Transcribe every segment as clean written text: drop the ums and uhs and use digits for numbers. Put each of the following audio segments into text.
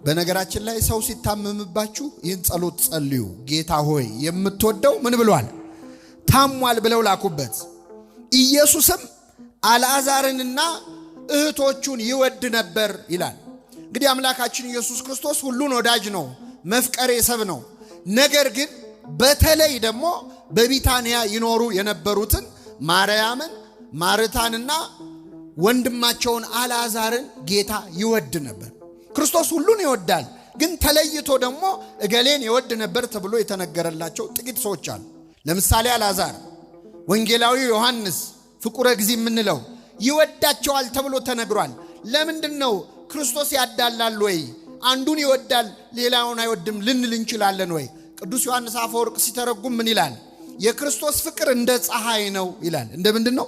በነገራችን ላይ ሰው ሲታመምባችሁ ይህን ጸሎት ጸልዩ። ጌታ ሆይ የምትወደው ምን ብሏል? ታሟል ብለው ላኩበት። ኢየሱስም አልዓዛርንና እህቶቹን ይወድ ነበር ይላል። እንግዲህ አምላካችን ኢየሱስ ክርስቶስ ሁሉን ወዳጅ ነው፣ መፍቀሬ ሰብ ነው። ነገር ግን በተለይ ደግሞ በቢታንያ ይኖሩ የነበሩትን ማርያምን፣ ማርታንና ወንድማቸውን አልዓዛርን ጌታ ይወድ ነበር። ክርስቶስ ሁሉን ይወዳል፣ ግን ተለይቶ ደግሞ እገሌን ይወድ ነበር ተብሎ የተነገረላቸው ጥቂት ሰዎች አሉ። ለምሳሌ አልዓዛር ወንጌላዊ ዮሐንስ ፍቁረ ጊዜ የምንለው ይወዳቸዋል ተብሎ ተነግሯል። ለምንድነው ክርስቶስ ያዳላል ወይ? አንዱን ይወዳል ሌላውን አይወድም ልንል እንችላለን ወይ? ቅዱስ ዮሐንስ አፈወርቅ ሲተረጉም ምን ይላል? የክርስቶስ ፍቅር እንደ ፀሐይ ነው ይላል። እንደ ምንድነው?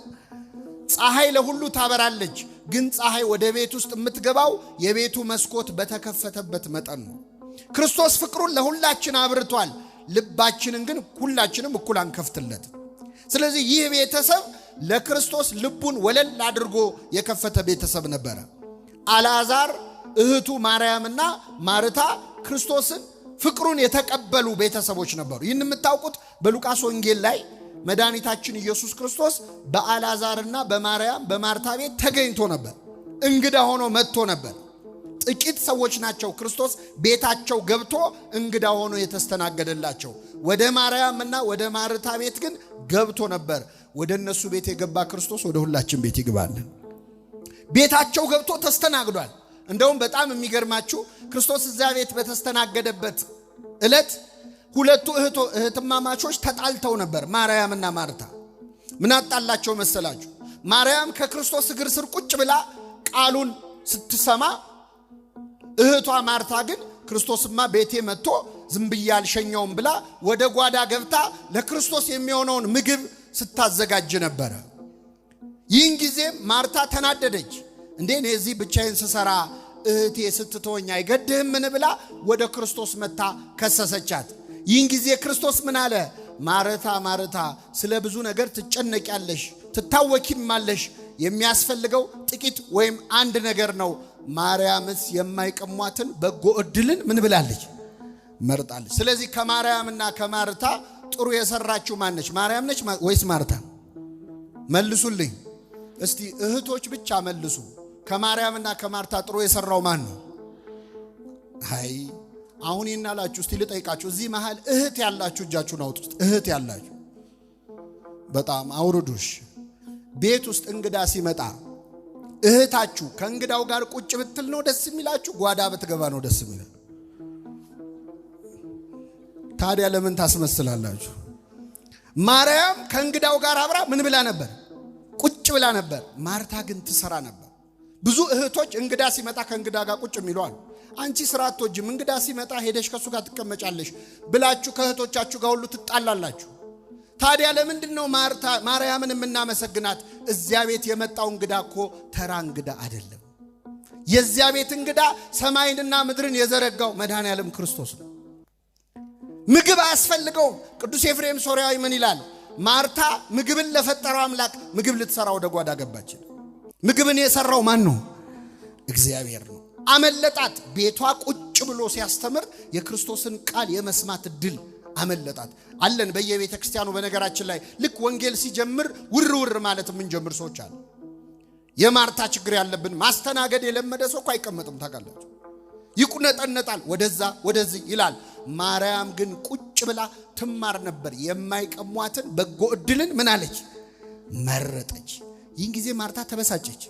ፀሐይ ለሁሉ ታበራለች፣ ግን ፀሐይ ወደ ቤት ውስጥ የምትገባው የቤቱ መስኮት በተከፈተበት መጠን ነው። ክርስቶስ ፍቅሩን ለሁላችን አብርቷል፣ ልባችንን ግን ሁላችንም እኩል አንከፍትለት። ስለዚህ ይህ ቤተሰብ ለክርስቶስ ልቡን ወለል አድርጎ የከፈተ ቤተሰብ ነበረ። አልዓዛር፣ እህቱ ማርያምና ማርታ ክርስቶስን ፍቅሩን የተቀበሉ ቤተሰቦች ነበሩ። ይህን የምታውቁት በሉቃስ ወንጌል ላይ መድኃኒታችን ኢየሱስ ክርስቶስ በአልዓዛርና በማርያም በማርታ ቤት ተገኝቶ ነበር። እንግዳ ሆኖ መጥቶ ነበር። ጥቂት ሰዎች ናቸው ክርስቶስ ቤታቸው ገብቶ እንግዳ ሆኖ የተስተናገደላቸው። ወደ ማርያምና ወደ ማርታ ቤት ግን ገብቶ ነበር። ወደ እነሱ ቤት የገባ ክርስቶስ ወደ ሁላችን ቤት ይግባልን። ቤታቸው ገብቶ ተስተናግዷል። እንደውም በጣም የሚገርማችሁ ክርስቶስ እዚያ ቤት በተስተናገደበት ዕለት ሁለቱ እህትማማቾች ተጣልተው ነበር። ማርያምና ማርታ ምን አጣላቸው መሰላችሁ? ማርያም ከክርስቶስ እግር ስር ቁጭ ብላ ቃሉን ስትሰማ፣ እህቷ ማርታ ግን ክርስቶስማ ቤቴ መጥቶ ዝም ብዬ አልሸኘውም ብላ ወደ ጓዳ ገብታ ለክርስቶስ የሚሆነውን ምግብ ስታዘጋጅ ነበረ። ይህን ጊዜ ማርታ ተናደደች። እንዴ እኔ እዚህ ብቻዬን ስሰራ እህቴ ስትተወኝ አይገድህም ምን ብላ ወደ ክርስቶስ መታ ከሰሰቻት። ይህን ጊዜ ክርስቶስ ምን አለ? ማርታ ማርታ ስለ ብዙ ነገር ትጨነቂያለሽ፣ ትታወኪማለሽ። የሚያስፈልገው ጥቂት ወይም አንድ ነገር ነው። ማርያምስ የማይቀሟትን በጎ ዕድልን ምን ብላለች? መርጣለች። ስለዚህ ከማርያምና ከማርታ ጥሩ የሰራችው ማነች? ማርያም ነች ወይስ ማርታ? መልሱልኝ እስቲ እህቶች ብቻ መልሱ። ከማርያምና ከማርታ ጥሩ የሰራው ማን ነው? አይ አሁን ይናላችሁ እስቲ ልጠይቃችሁ። እዚህ መሃል እህት ያላችሁ እጃችሁን አውጡ። እህት ያላችሁ በጣም አውርዱሽ። ቤት ውስጥ እንግዳ ሲመጣ እህታችሁ ከእንግዳው ጋር ቁጭ ብትል ነው ደስ የሚላችሁ? ጓዳ ብትገባ ነው ደስ የሚላችሁ? ታዲያ ለምን ታስመስላላችሁ? ማርያም ከእንግዳው ጋር አብራ ምን ብላ ነበር? ቁጭ ብላ ነበር። ማርታ ግን ትሰራ ነበር። ብዙ እህቶች እንግዳ ሲመጣ ከእንግዳ ጋር ቁጭ የሚሏል። አንቺ ስራ አትወጂም፣ እንግዳ ሲመጣ ሄደሽ ከሱ ጋር ትቀመጫለሽ ብላችሁ ከእህቶቻችሁ ጋር ሁሉ ትጣላላችሁ። ታዲያ ለምንድነው ማርያምን የምናመሰግናት? እዚያ ቤት የመጣው እንግዳ እኮ ተራ እንግዳ አይደለም። የዚያ ቤት እንግዳ ሰማይንና ምድርን የዘረጋው መድኃኔዓለም ክርስቶስ ነው። ምግብ አያስፈልገው። ቅዱስ ኤፍሬም ሶርያዊ ምን ይላል? ማርታ ምግብን ለፈጠረው አምላክ ምግብ ልትሰራ ወደ ጓዳ ገባች። ምግብን የሰራው ማን ነው? እግዚአብሔር ነው። አመለጣት። ቤቷ ቁጭ ብሎ ሲያስተምር የክርስቶስን ቃል የመስማት ድል አመለጣት። አለን በየቤተ ክርስቲያኑ በነገራችን ላይ ልክ ወንጌል ሲጀምር ውር ማለት የምንጀምር ሰዎች አሉ። የማርታ ችግር ያለብን ማስተናገድ የለመደ ሰው እኮ አይቀመጥም። ታውቃላችሁ፣ ይቁነጠነጣል፣ ወደዛ ወደዚህ ይላል። ማርያም ግን ቁጭ ብላ ትማር ነበር። የማይቀሟትን በጎ ዕድልን ምን አለች? መረጠች። ይህን ጊዜ ማርታ ተበሳጨች።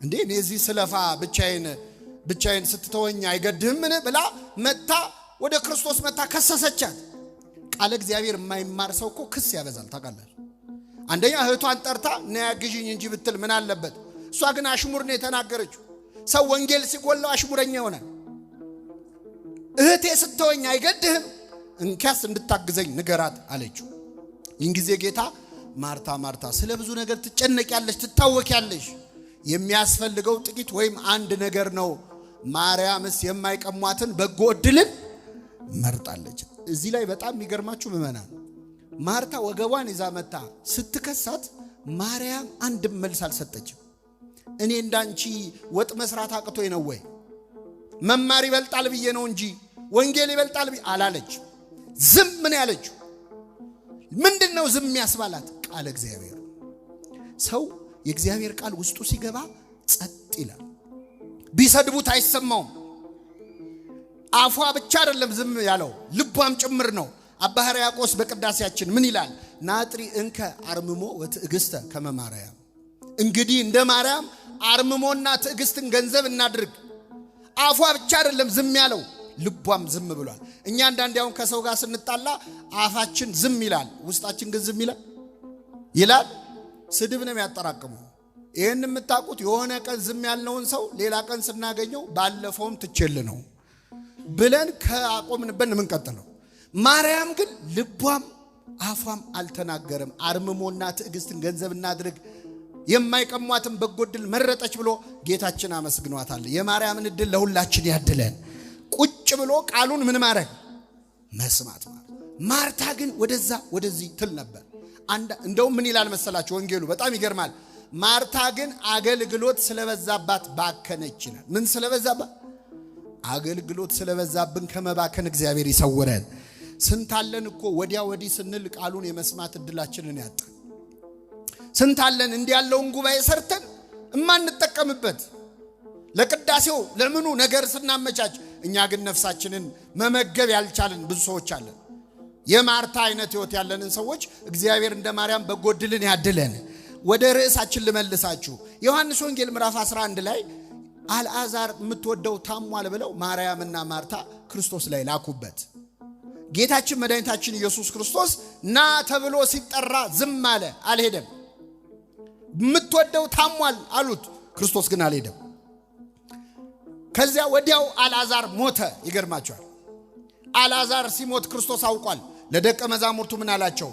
እንዴ እኔ እዚህ ስለፋ ብቻዬን ስትተወኝ አይገድህም ምን ብላ መታ ወደ ክርስቶስ መታ ከሰሰቻት። ቃለ እግዚአብሔር የማይማር ሰው እኮ ክስ ያበዛል። ታውቃላችሁ፣ አንደኛ እህቷን ጠርታ ነይ አግዢኝ እንጂ ብትል ምን አለበት? እሷ ግን አሽሙር ነው የተናገረችው። ሰው ወንጌል ሲጎላው አሽሙረኛ ይሆናል። እህቴ ስትተወኝ አይገድህም፣ እንኪያስ እንድታግዘኝ ንገራት አለችው። ይህን ጊዜ ጌታ ማርታ ማርታ ስለ ብዙ ነገር ትጨነቂያለሽ፣ ትታወቂያለሽ። የሚያስፈልገው ጥቂት ወይም አንድ ነገር ነው። ማርያምስ የማይቀሟትን በጎ ዕድልን መርጣለች። እዚህ ላይ በጣም የሚገርማችሁ ምዕመናን፣ ማርታ ወገቧን ይዛ መታ ስትከሳት ማርያም አንድም መልስ አልሰጠችም። እኔ እንዳንቺ ወጥ መስራት አቅቶኝ ነው ወይ? መማር ይበልጣል ብዬ ነው እንጂ ወንጌል ይበልጣል አላለች። ዝም ምን ያለችው ምንድነው? ዝም ያስባላት ቃል እግዚአብሔር። ሰው የእግዚአብሔር ቃል ውስጡ ሲገባ ጸጥ ይላል። ቢሰድቡት አይሰማውም። አፏ ብቻ አይደለም ዝም ያለው ልቧም ጭምር ነው። አባ ሕርያቆስ በቅዳሴያችን ምን ይላል? ናጥሪ እንከ አርምሞ ወትዕግስተ ከመ ማርያም። እንግዲህ እንደ ማርያም አርምሞና ትዕግስትን ገንዘብ እናድርግ። አፏ ብቻ አይደለም ዝም ያለው ልቧም ዝም ብሏል። እኛ አንዳንዴ አሁን ከሰው ጋር ስንጣላ አፋችን ዝም ይላል፣ ውስጣችን ግን ዝም ይላል። ስድብ ነው የሚያጠራቅመው። ይሄን የምታውቁት የሆነ ቀን ዝም ያልነውን ሰው ሌላ ቀን ስናገኘው ባለፈውም ትችል ነው ብለን ከአቆምንበት ነው የምንቀጥለው። ማርያም ግን ልቧም አፏም አልተናገረም። አርምሞና ትዕግስትን ገንዘብ እናድርግ የማይቀሟትን በጎ ዕድል መረጠች ብሎ ጌታችን አመስግኗታል። የማርያምን ዕድል ለሁላችን ያድለን። ቁጭ ብሎ ቃሉን ምን ማድረግ መስማት ማለት። ማርታ ግን ወደዛ ወደዚህ ትል ነበር። እንደውም ምን ይላል መሰላችሁ ወንጌሉ? በጣም ይገርማል። ማርታ ግን አገልግሎት ስለበዛባት ባከነች ይላል። ምን ስለበዛባት? አገልግሎት ስለበዛብን ከመባከን እግዚአብሔር ይሰውረን። ስንታለን እኮ ወዲያ ወዲህ ስንል ቃሉን የመስማት ዕድላችንን ያጣን። ስንታለን እንዲያለውን ጉባኤ ሰርተን እማንጠቀምበት ለቅዳሴው ለምኑ ነገር ስናመቻች፣ እኛ ግን ነፍሳችንን መመገብ ያልቻልን ብዙ ሰዎች አለን። የማርታ አይነት ህይወት ያለንን ሰዎች እግዚአብሔር እንደ ማርያም በጎ ዕድልን ያድለን። ወደ ርዕሳችን ልመልሳችሁ። ዮሐንስ ወንጌል ምዕራፍ 11 ላይ አልዓዛር የምትወደው ታሟል ብለው ማርያምና ማርታ ክርስቶስ ላይ ላኩበት። ጌታችን መድኃኒታችን ኢየሱስ ክርስቶስ ና ተብሎ ሲጠራ ዝም አለ፣ አልሄደም። የምትወደው ታሟል አሉት፣ ክርስቶስ ግን አልሄደም። ከዚያ ወዲያው አልዓዛር ሞተ። ይገርማቸዋል። አልዓዛር ሲሞት ክርስቶስ አውቋል። ለደቀ መዛሙርቱ ምን አላቸው?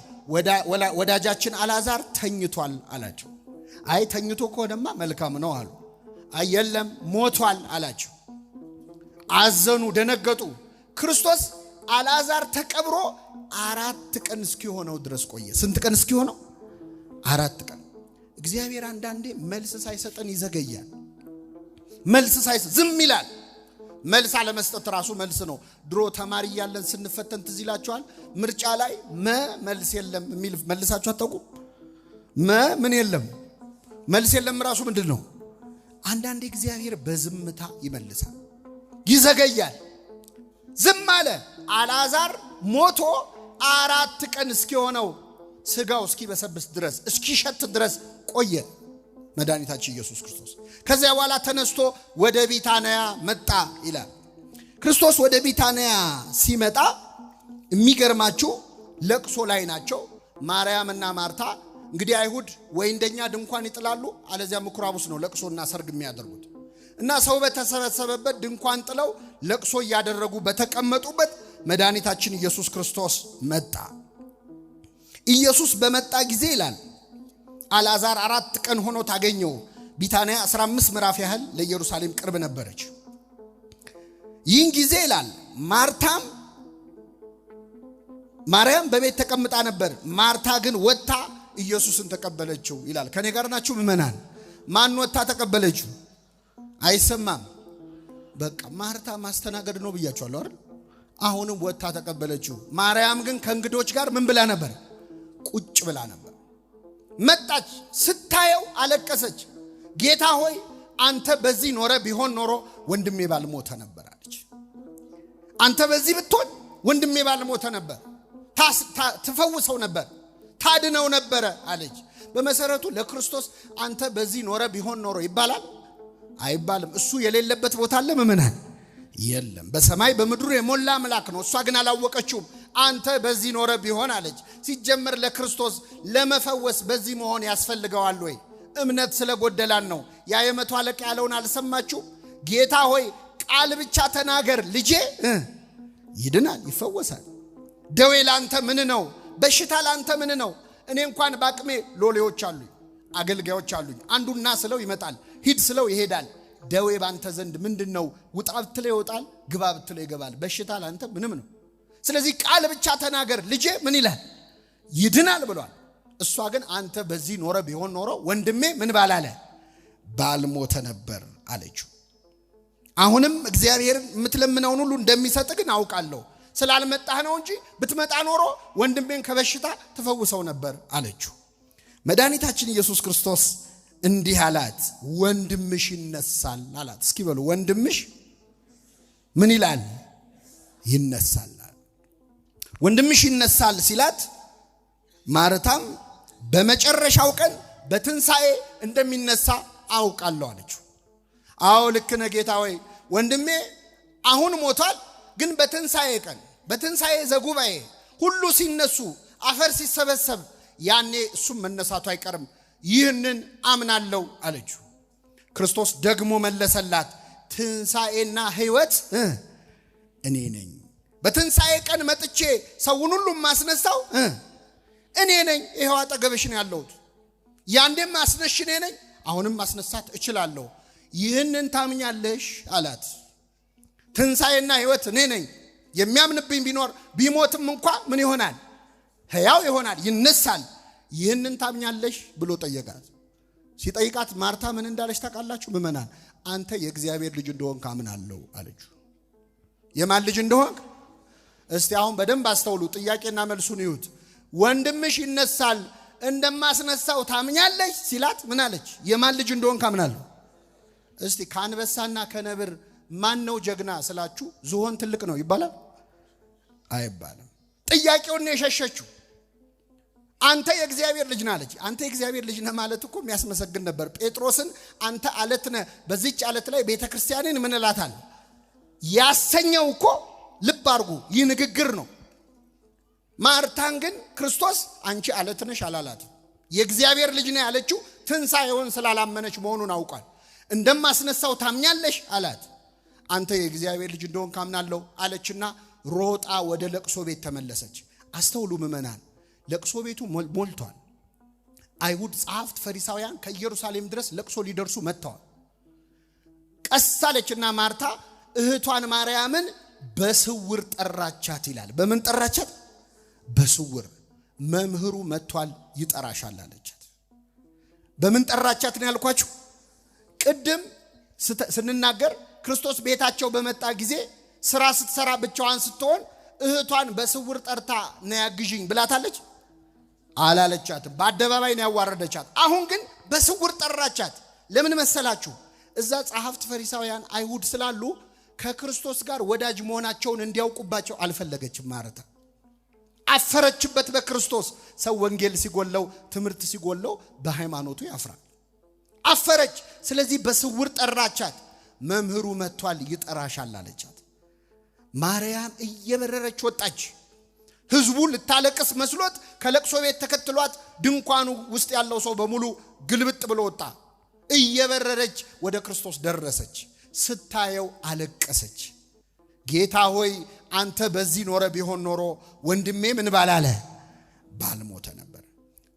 ወዳጃችን አልዓዛር ተኝቷል አላቸው። አይ ተኝቶ ከሆነማ መልካም ነው አሉ። አይ የለም ሞቷል አላቸው። አዘኑ፣ ደነገጡ። ክርስቶስ አልዓዛር ተቀብሮ 4 ቀን እስኪሆነው ድረስ ቆየ። ስንት ቀን እስኪሆነው? 4 ቀን። እግዚአብሔር አንዳንዴ መልስ ሳይሰጠን ይዘገያል። መልስ ሳይሰጥ ዝም ይላል። መልስ አለመስጠት ራሱ መልስ ነው። ድሮ ተማሪ ያለን ስንፈተን ትዝ ይላችኋል። ምርጫ ላይ መልስ የለም የሚል መልሳችሁ አታውቁም? ምን የለም መልስ የለም ራሱ ምንድን ነው? አንዳንዴ እግዚአብሔር በዝምታ ይመልሳል፣ ይዘገያል። ዝም አለ። አልዓዛር ሞቶ 4 ቀን እስኪሆነው ስጋው እስኪበሰብስ ድረስ እስኪሸት ድረስ ቆየ መድኃኒታችን ኢየሱስ ክርስቶስ። ከዚያ በኋላ ተነስቶ ወደ ቢታንያ መጣ ይላል። ክርስቶስ ወደ ቢታንያ ሲመጣ የሚገርማችሁ ለቅሶ ላይ ናቸው ማርያምና ማርታ። እንግዲህ አይሁድ ወይ እንደኛ ድንኳን ይጥላሉ፣ አለዚያ ምኩራብ ውስጥ ነው ለቅሶና ሰርግ የሚያደርጉት። እና ሰው በተሰበሰበበት ድንኳን ጥለው ለቅሶ እያደረጉ በተቀመጡበት መድኃኒታችን ኢየሱስ ክርስቶስ መጣ። ኢየሱስ በመጣ ጊዜ ይላል አልዓዛር 4 ቀን ሆኖ ታገኘው። ቢታንያ 15 ምዕራፍ ያህል ለኢየሩሳሌም ቅርብ ነበረች። ይህን ጊዜ ይላል ማርያም በቤት ተቀምጣ ነበር። ማርታ ግን ወጥታ ኢየሱስን ተቀበለችው ይላል። ከኔ ጋር ናችሁ ምእመናን? ማን ወጥታ ተቀበለችው? አይሰማም። በቃ ማርታ ማስተናገድ ነው ብያችኋለሁ አይደል? አሁንም ወጥታ ተቀበለችው። ማርያም ግን ከእንግዶች ጋር ምን ብላ ነበር? ቁጭ ብላ ነበር። መጣች፣ ስታየው አለቀሰች። ጌታ ሆይ አንተ በዚህ ኖረ ቢሆን ኖሮ ወንድሜ ባልሞተ ነበር አለች። አንተ በዚህ ብትሆን ወንድሜ ባልሞተ ነበር፣ ትፈውሰው ነበር፣ ታድነው ነበር አለች። በመሰረቱ ለክርስቶስ አንተ በዚህ ኖረ ቢሆን ኖሮ ይባላል አይባልም? እሱ የሌለበት ቦታ አለ ምእመናን? የለም። በሰማይ በምድሩ የሞላ አምላክ ነው። እሷ ግን አላወቀችውም። አንተ በዚህ ኖረ ቢሆን አለች። ሲጀመር ለክርስቶስ ለመፈወስ በዚህ መሆን ያስፈልገዋል ወይ? እምነት ስለጎደላን ነው። ያ የመቶ አለቃ ያለውን አልሰማችሁ? ጌታ ሆይ ቃል ብቻ ተናገር ልጄ ይድናል፣ ይፈወሳል። ደዌ ላንተ ምን ነው? በሽታ ላንተ ምን ነው? እኔ እንኳን ባቅሜ ሎሌዎች አሉኝ፣ አገልጋዮች አሉኝ። አንዱና ስለው ይመጣል፣ ሂድ ስለው ይሄዳል። ደዌ ባንተ ዘንድ ምንድነው? ውጣ ብትለው ይወጣል፣ ግባ ብትለው ይገባል። በሽታ ላንተ ምንም ነው። ስለዚህ ቃል ብቻ ተናገር ልጄ ምን ይላል? ይድናል ብሏል። እሷ ግን አንተ በዚህ ኖረ ቢሆን ኖሮ ወንድሜ ምን ባላለ ባልሞተ ነበር አለችው። አሁንም እግዚአብሔር የምትለምነውን ሁሉ እንደሚሰጥ ግን አውቃለሁ። ስላልመጣህ ነው እንጂ ብትመጣ ኖሮ ወንድሜን ከበሽታ ተፈውሰው ነበር አለችው። መድኃኒታችን ኢየሱስ ክርስቶስ እንዲህ አላት፣ ወንድምሽ ይነሳል አላት። እስኪ በሉ ወንድምሽ ምን ይላል? ይነሳል። ወንድምሽ ይነሳል ሲላት ማርታም በመጨረሻው ቀን በትንሣኤ እንደሚነሳ አውቃለሁ አለችው። አዎ ልክ ነህ ጌታ ሆይ፣ ወንድሜ አሁን ሞቷል፣ ግን በትንሣኤ ቀን በትንሣኤ ዘጉባኤ ሁሉ ሲነሱ አፈር ሲሰበሰብ ያኔ እሱም መነሳቱ አይቀርም፣ ይህንን አምናለሁ አለችው። ክርስቶስ ደግሞ መለሰላት፣ ትንሣኤና ሕይወት እኔ ነኝ። በትንሣኤ ቀን መጥቼ ሰውን ሁሉ ማስነሳው እኔ ነኝ። ይሄው አጠገብሽ ነው ያለሁት። ያንዴም ማስነሽ እኔ ነኝ፣ አሁንም ማስነሳት እችላለሁ። ይህንን ታምኛለሽ አላት። ትንሣኤና ሕይወት እኔ ነኝ። የሚያምንብኝ ቢኖር ቢሞትም እንኳ ምን ይሆናል? ሕያው ይሆናል፣ ይነሳል። ይህንን ታምኛለሽ ብሎ ጠየቃት። ሲጠይቃት ማርታ ምን እንዳለች ታውቃላችሁ? ምእመናን፣ አንተ የእግዚአብሔር ልጅ እንደሆንክ አምናለሁ አለችው። የማን ልጅ እንደሆንክ? እስቲ አሁን በደንብ አስተውሉ። ጥያቄና መልሱን ይዩት። ወንድምሽ ይነሳል እንደማስነሳው ታምኛለሽ ሲላት ምን አለች? የማን ልጅ እንደሆንክ አምናለሁ። እስቲ ከአንበሳና ከነብር ማን ነው ጀግና ስላችሁ ዝሆን ትልቅ ነው ይባላል? አይባልም። ጥያቄውን የሸሸችው አንተ የእግዚአብሔር ልጅ ነህ አለች። አንተ የእግዚአብሔር ልጅ ነህ ማለት እኮ የሚያስመሰግን ነበር። ጴጥሮስን አንተ አለት ነህ፣ በዚህች አለት ላይ ቤተክርስቲያንን ምን እላታለሁ ያሰኘው እኮ ልብ አድርጉ፣ ይህ ንግግር ነው። ማርታን ግን ክርስቶስ አንቺ አለት ነሽ አላላት። የእግዚአብሔር ልጅ ነህ ያለችው ትንሣኤውን ስላላመነች መሆኑን አውቋል። እንደማስነሳው ታምኛለሽ አላት። አንተ የእግዚአብሔር ልጅ እንደሆንክ አምናለሁ አለችና ሮጣ ወደ ለቅሶ ቤት ተመለሰች። አስተውሉ ምእመናን፣ ለቅሶ ቤቱ ሞልቷል። አይሁድ ጸሐፍት፣ ፈሪሳውያን ከኢየሩሳሌም ድረስ ለቅሶ ሊደርሱ መጥተዋል። ቀስ አለችና ማርታ እህቷን ማርያምን በስውር ጠራቻት ይላል። በምን ጠራቻት? በስውር። መምህሩ መጥቷል ይጠራሻል አለቻት። በምን ጠራቻት ነው ያልኳችሁ? ቅድም ስንናገር ክርስቶስ ቤታቸው በመጣ ጊዜ ስራ ስትሰራ ብቻዋን ስትሆን እህቷን በስውር ጠርታ ነያግዥኝ ብላታለች? አላለቻትም። በአደባባይ ነው ያዋረደቻት። አሁን ግን በስውር ጠራቻት። ለምን መሰላችሁ? እዛ ጸሐፍት፣ ፈሪሳውያን፣ አይሁድ ስላሉ ከክርስቶስ ጋር ወዳጅ መሆናቸውን እንዲያውቁባቸው አልፈለገችም። ማርታ አፈረችበት በክርስቶስ። ሰው ወንጌል ሲጎለው፣ ትምህርት ሲጎለው በሃይማኖቱ ያፍራል። አፈረች። ስለዚህ በስውር ጠራቻት። መምህሩ መጥቷል ይጠራሻል አለቻት። ማርያም እየበረረች ወጣች። ህዝቡ ልታለቅስ መስሎት ከለቅሶ ቤት ተከትሏት ድንኳኑ ውስጥ ያለው ሰው በሙሉ ግልብጥ ብሎ ወጣ። እየበረረች ወደ ክርስቶስ ደረሰች። ስታየው አለቀሰች። ጌታ ሆይ አንተ በዚህ ኖረ ቢሆን ኖሮ ወንድሜ ምን ባላለ ባልሞተ ነበር።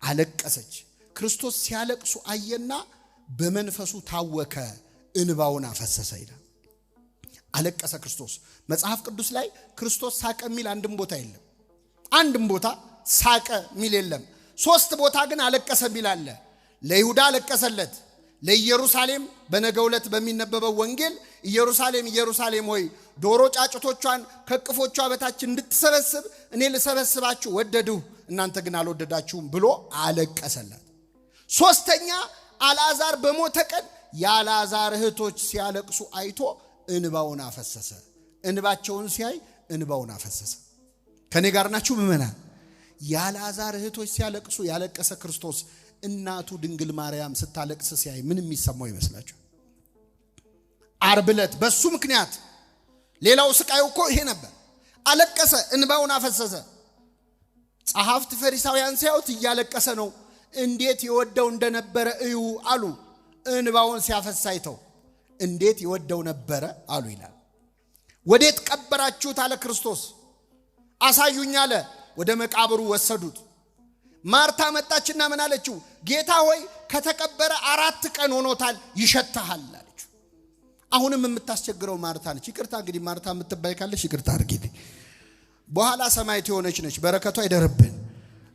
አለቀሰች። ክርስቶስ ሲያለቅሱ አየና በመንፈሱ ታወከ፣ እንባውን አፈሰሰ ይላል። አለቀሰ ክርስቶስ። መጽሐፍ ቅዱስ ላይ ክርስቶስ ሳቀ የሚል አንድም ቦታ የለም። አንድም ቦታ ሳቀ የሚል የለም። 3 ቦታ ግን አለቀሰ የሚል አለ። ለይሁዳ አለቀሰለት። ለኢየሩሳሌም በነገው ዕለት በሚነበበው ወንጌል ኢየሩሳሌም ኢየሩሳሌም ሆይ ዶሮ ጫጩቶቿን ከቅፎቿ በታች እንድትሰበስብ እኔ ልሰበስባችሁ ወደድሁ፣ እናንተ ግን አልወደዳችሁም ብሎ አለቀሰላት። 3ኛ አልዓዛር በሞተ ቀን የአልዓዛር እህቶች ሲያለቅሱ አይቶ እንባውን አፈሰሰ። እንባቸውን ሲያይ እንባውን አፈሰሰ። ከኔ ጋር ናችሁ ምእመናን? የአልዓዛር እህቶች ሲያለቅሱ ያለቀሰ ክርስቶስ እናቱ ድንግል ማርያም ስታለቅስ ሲያይ ምን የሚሰማው ይመስላችሁ? ዓርብ ዕለት በሱ ምክንያት ሌላው ስቃዩ እኮ ይሄ ነበር። አለቀሰ፣ እንባውን አፈሰሰ። ጸሐፍት ፈሪሳውያን ሲያዩት እያለቀሰ ነው፣ እንዴት ይወደው እንደነበረ እዩ አሉ። እንባውን ሲያፈስ አይተው እንዴት ይወደው ነበረ አሉ ይላል። ወዴት ቀበራችሁት አለ ክርስቶስ። አሳዩኝ አለ። ወደ መቃብሩ ወሰዱት። ማርታ መጣችና ምን አለችው? ጌታ ሆይ ከተቀበረ 4 ቀን ሆኖታል፣ ይሸታሃል አለችው። አሁንም የምታስቸግረው ማርታ ነች። ይቅርታ እንግዲህ ማርታ የምትባይ ካለሽ ይቅርታ አድርጊልኝ። በኋላ ሰማዕት የሆነች ነች፣ በረከቷ አይደርብን።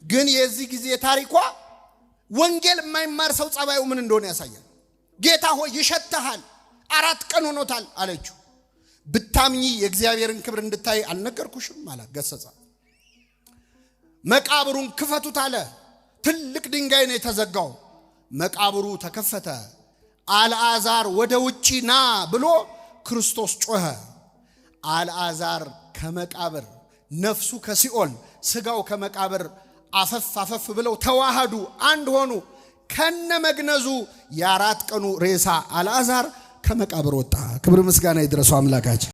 ግን የዚህ ጊዜ ታሪኳ ወንጌል የማይማር ሰው ጸባዩ ምን እንደሆነ ያሳያል። ጌታ ሆይ ይሸታሃል፣ 4 ቀን ሆኖታል አለችው። ብታምኚ የእግዚአብሔርን ክብር እንድታይ አልነገርኩሽም አላት። ገሰጻ። መቃብሩን ክፈቱት አለ። ትልቅ ድንጋይ ነው የተዘጋው። መቃብሩ ተከፈተ። አልዓዛር ወደ ውጪ ና ብሎ ክርስቶስ ጮኸ። አልዓዛር ከመቃብር ነፍሱ ከሲኦል ስጋው ከመቃብር አፈፍ ብለው ተዋሃዱ፣ አንድ ሆኑ። ከነመግነዙ የ4 ቀኑ ሬሳ አልዓዛር ከመቃብር ወጣ። ክብር ምስጋና ይድረሰው አምላካችን።